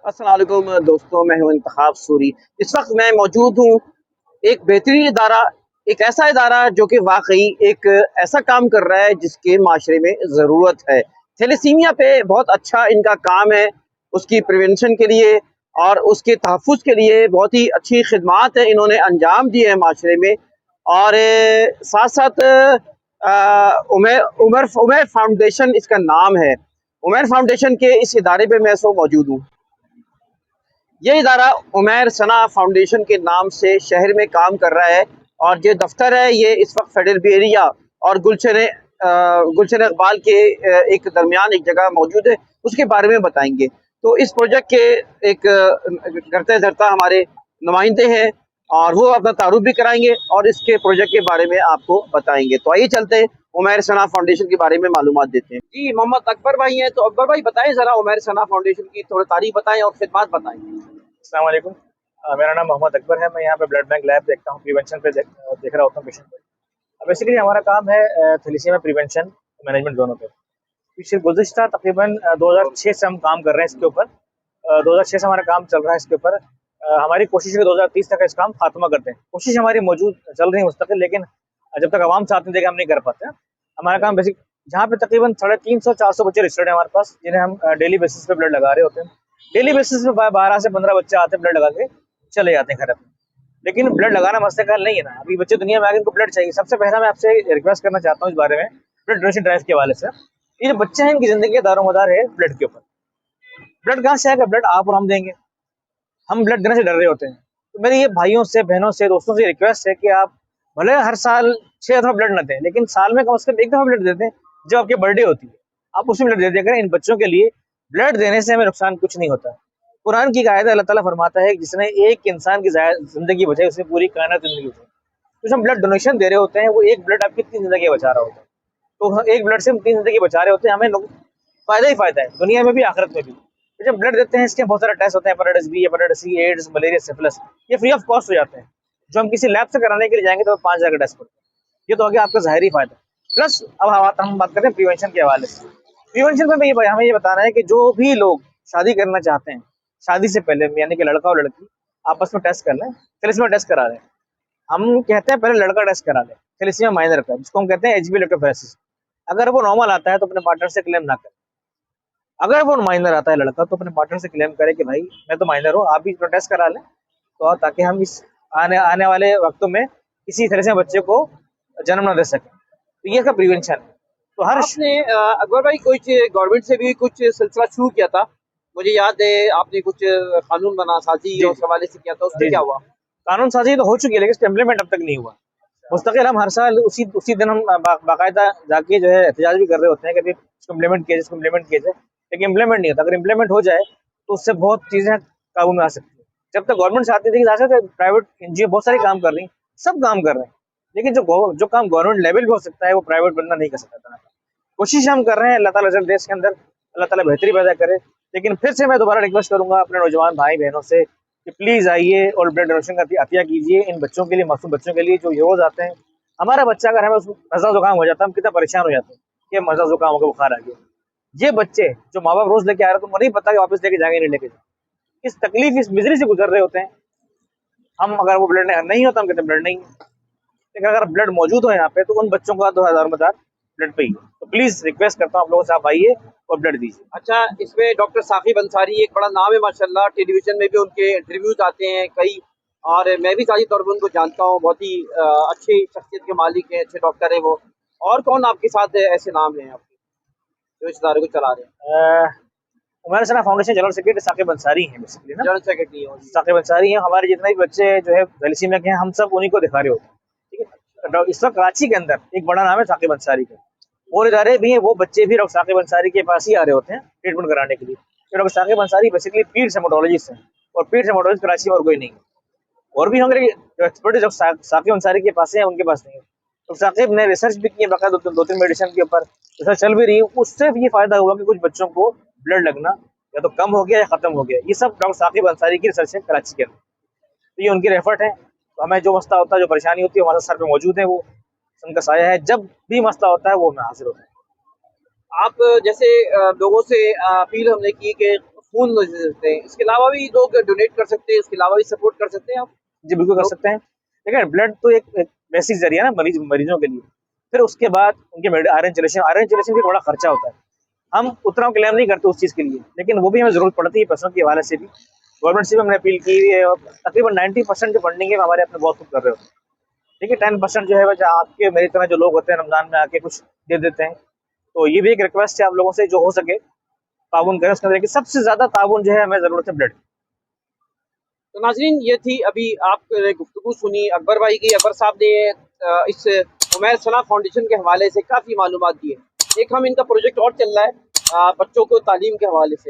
अस्सलाम वालेकुम दोस्तों, मैं हूं इंतखाब सूरी। इस वक्त मैं मौजूद हूं एक बेहतरीन इदारा, एक ऐसा इदारा जो कि वाकई एक ऐसा काम कर रहा है जिसके माशरे में ज़रूरत है। थैलेसीमिया पे बहुत अच्छा इनका काम है, उसकी प्रिवेंशन के लिए और उसके तहफ़्फ़ुज़ के लिए बहुत ही अच्छी खिदमात है इन्होंने अंजाम दी है माशरे में। और साथ-साथ उमर उमर उमर फाउंडेशन इसका नाम है। उमर फाउंडेशन के इस इदारे पे मैं इस वक्त मौजूद हूँ। ये इदारा उमैर सना फाउंडेशन के नाम से शहर में काम कर रहा है और जो दफ्तर है ये इस वक्त फेडरल एरिया और गुलशन इकबाल के एक दरमियान एक जगह मौजूद है, उसके बारे में बताएंगे। तो इस प्रोजेक्ट के एक करते धरता हमारे नुमाइंदे हैं और वो अपना तारुफ भी कराएंगे और इसके प्रोजेक्ट के बारे में आपको बताएंगे। तो आइए चलते हैं, उमैर सना फाउंडेशन के बारे में मालूमात देते हैं। जी, मोहम्मद अकबर भाई हैं, तो अकबर भाई बताएं ज़रा उमैर सना फाउंडेशन की थोड़ी तारीफ बताएं और खिदमत बताएं। अस्सलाम वालेकुम। मेरा नाम मोहम्मद अकबर है। मैं यहाँ पे ब्लड बैंक लैब देखता हूँ, प्रिवेंशन पे देख रहा होता हूँ पेशेंट पे। बेसिकली हमारा काम है थैलेसीमिया प्रिवेंशन मैनेजमेंट दोनों पे। पिछले गुज़िश्ता तकरीबन 2006 से हम काम कर रहे हैं इसके ऊपर। 2006 से हमारा काम चल रहा है इसके ऊपर। हमारी कोशिश है 2030 तक इस काम खात्मा कर दें। कोशिश हमारी मौजूद चल रही है मुस्तकिल, लेकिन जब तक आवाम साथ नहीं देगा हम नहीं कर पाते हैं। हमारा काम बेसिक जहाँ पे तकरीबन 350-400 बच्चे रजिस्टर्ड हैं हमारे पास, जिन्हें हम डेली बेसिस पे ब्लड लगा रहे होते हैं। डेली बेसिस पे 12 से 15 बच्चे आते हैं, ब्लड लगा के चले जाते हैं घर अपने। लेकिन ब्लड लगाना मसले का हल नहीं है ना। अभी बच्चे दुनिया में आगे, इनको ब्लड चाहिए। सबसे पहला मैं आपसे रिक्वेस्ट करना चाहता हूँ इस बारे में, ब्लड डोनेशन ड्राइव के हवाले से। ये जो बच्चे हैं इनकी जिंदगी का दारोमदार है ब्लड के ऊपर। ब्लड कहाँ से आएगा? ब्लड आप और हम देंगे। हम ब्लड देने से डर रहे होते हैं। तो मेरी ये भाइयों से, बहनों से, दोस्तों से रिक्वेस्ट है कि आप भले हर साल 6 दफा ब्लड न दें, लेकिन साल में कम से कम एक दफा ब्लड दे दें। जब आपकी बर्थडे होती है आप उसमें ब्लड दे दिया करें। इन बच्चों के लिए ब्लड देने से हमें नुकसान कुछ नहीं होता। कुरान की आयत है, अल्लाह ताला फरमाता है जिसने एक इंसान की जिंदगी बचाई उसने पूरी कायनात जिंदगी बचाई। तो जब हम ब्लड डोनेशन दे रहे होते हैं, वो एक ब्लड आपकी 3 जिंदगी बचा रहा होता है। तो एक ब्लड से हम 3 जिंदगी बचा रहे होते हैं। हमें फायदा ही फायदा है, दुनिया में भी आखिरत में भी। तो जब ब्लड देते हैं इसके बहुत सारे टेस्ट होते हैं, hepatitis B, hepatitis C, AIDS, malaria, syphilis. ये फ्री ऑफ कॉस्ट हो जाते हैं। जो हम किसी लैब से कराने के लिए जाएंगे तो 5,000 का टेस्ट पड़ता है। ये तो हो गया आपका ज़ाहिरी फायदा। प्लस अब हम बात करते हैं प्रिवेंशन के हवाले से। प्रिवेंशन में हमें ये बताना है कि जो भी लोग शादी करना चाहते हैं, शादी से पहले यानी कि लड़का और लड़की आपस में टेस्ट कर लें, थैलेसीमिया टेस्ट करा लें। हम कहते हैं पहले लड़का टेस्ट करा लें थैलेसीमिया माइनर का, जिसको हम कहते हैं एचबी इलेक्ट्रोफोरेसिस। अगर वो नॉर्मल आता है तो अपने पार्टनर से क्लेम ना करें। अगर वो माइनर आता है लड़का तो अपने पार्टनर से क्लेम करे कि भाई मैं तो माइनर हूँ, आप भी टेस्ट करा लें। तो ताकि हम इस आने आने वाले वक्तों में किसी तरह से बच्चे को जन्म न दे सकें। तो ये इसका प्रिवेंशन है। तो हर आपने अकबर भाई कुछ गवर्नमेंट से भी कुछ सिलसिला शुरू किया था, मुझे याद है आपने कुछ कानून बना साजी जी और उस हवाले से किया था, उसमें जी क्या जी हुआ? कानून साजी तो हो चुकी है, लेकिन इसका इम्प्लीमेंट अब तक नहीं हुआ। मुस्तकिल हम हर साल उसी उसी दिन हम बाकायदा जाके जो है एहतजाज भी कर रहे होते हैं कि अभी इसको इम्प्लीमेंट किया जाए, इसको इम्प्लीमेंट किया जाए। लेकिन इम्प्लीमेंट नहीं होता। अगर इम्प्लीमेंट हो जाए तो उससे बहुत चीज़ें काबू में आ सकती है। जब तक गवर्नमेंट चाहती थी कि प्राइवेट एनजीओ बहुत सारे काम कर रही हैं, सब काम कर रहे हैं, लेकिन जो काम गवर्नमेंट लेवल पे हो सकता है वो प्राइवेट बंदा नहीं कर सकता। कोशिश हम कर रहे हैं, अल्लाह ताला रिजल्ट देश के अंदर अल्लाह ताला बेहतरी पैदा करे। लेकिन फिर से मैं दोबारा रिक्वेस्ट करूंगा अपने नौजवान भाई बहनों से कि प्लीज़ आइए और ब्लड डोनेशन का अतिया कीजिए इन बच्चों के लिए, मासूम बच्चों के लिए जो रोज आते हैं। हमारा बच्चा अगर हमें मज़ा जुकाम हो जाता है, हम कितना परेशान हो जाते हैं कि मज़ा जुकाम हो गया, बुखार आ गया। ये बच्चे जो माँ बाप रोज लेके आ रहे हैं, तो उनको नहीं पता कि वापस लेके जाएंगे नहीं लेके जाएंगे। इस तकलीफ, इस मिजरी से गुजर रहे होते हैं। हम अगर वो ब्लड नहीं होता हम कहते हैं ब्लड नहीं है, लेकिन अगर ब्लड मौजूद हो यहाँ पे तो उन बच्चों का 2000 मदार ब्लड पे ही है। तो प्लीज रिक्वेस्ट करता हूँ आप लोगों से, आप आइए और ब्लड दीजिए। अच्छा, इसमें डॉक्टर साकिब अंसारी एक बड़ा नाम है माशाल्लाह, टेलीविजन में भी उनके इंटरव्यूज आते हैं कई, और मैं भी साझी तौर पर उनको जानता हूँ, बहुत ही अच्छी शख्सियत के मालिक हैं, अच्छे डॉक्टर हैं वो। और कौन आपके साथ ऐसे नाम हैं आपके जो इस इदारे को चला रहे हैं? Umar Sana foundation general secretary Saqib Ansari हैं बेसिकली ना। जनरल सेक्रेटरी हो? साकिब अंसारी हैं। हमारे जितने भी बच्चे जो है थैलेसीमिया के हैं, हम सब उन्हीं को दिखा रहे होते हैं। ठीक है। इस वक्त कराची के अंदर एक बड़ा नाम है साकिब अंसारी का। और इदारे भी हैं, वो बच्चे भी डॉक्टर साकिब अंसारी के पास ही आ रहे होते हैं ट्रीटमेंट कराने के लिए। तो डॉक्टर साकिब अंसारी बेसिकली पीड हेमाटोलॉजिस्ट हैं, और पीड हेमाटोलॉजिस्ट कराची में और कोई नहीं है। और भी होंगे, जो एक्सपर्ट जो साकिब अंसारी के पास है उनके पास नहीं है। तो साकिब ने रिसर्च भी की है बाकायदा, दो तीन मेडिसिन के ऊपर रिसर्च चल भी रही है। उससे भी ये फायदा हुआ कि कुछ बच्चों को ब्लड लगना या तो कम हो गया या खत्म हो गया। ये सब डॉक्टर साकिब अंसारी की रिसर्च है कराची के अंदर। तो ये उनकी एफर्ट है। तो हमें जो मसला होता है, जो परेशानी होती है, हमारे सर पे मौजूद है, वो उनका साया है। जब भी मसला होता है वो हमें हासिल होता है। आप जैसे लोगों से अपील हमने की कि खून दे सकते हैं। इसके अलावा भी लोग डोनेट कर सकते हैं, इसके अलावा भी सपोर्ट कर सकते हैं आप। जी बिल्कुल कर सकते हैं। देखिए ब्लड तो एक बेसिक जरिया है ना मरीजों के लिए। फिर उसके बाद उनके आयरन चेलेशन भी एक बड़ा खर्चा होता है। हम उतना क्लेम नहीं करते उस चीज़ के लिए, लेकिन वो भी हमें ज़रूरत पड़ती है पैसों के हवाले से भी। गवर्नमेंट से भी हमने अपील की है और तकरीबन 90% जो फंडिंग है वो हमारे अपने बहुत खुद कर रहे होते हैं। ठीक है, 10% जो है वो आपके मेरी तरह जो लोग होते हैं रमज़ान में आके कुछ दे देते हैं। तो ये भी एक रिक्वेस्ट है आप लोगों से, जो हो सके ताउन करें उसके अंदर, कि सबसे ज़्यादा ताउन जो है हमें ज़रूरत है ब्लड। तो नाज़रीन, ये थी अभी आपने गुफ्तगू सुनी अकबर भाई की। अकबर साहब ने इस उमैर सना फाउंडेशन के हवाले से काफ़ी मालूमात दी है। एक हम इनका प्रोजेक्ट और चल रहा है बच्चों को तालीम के हवाले से।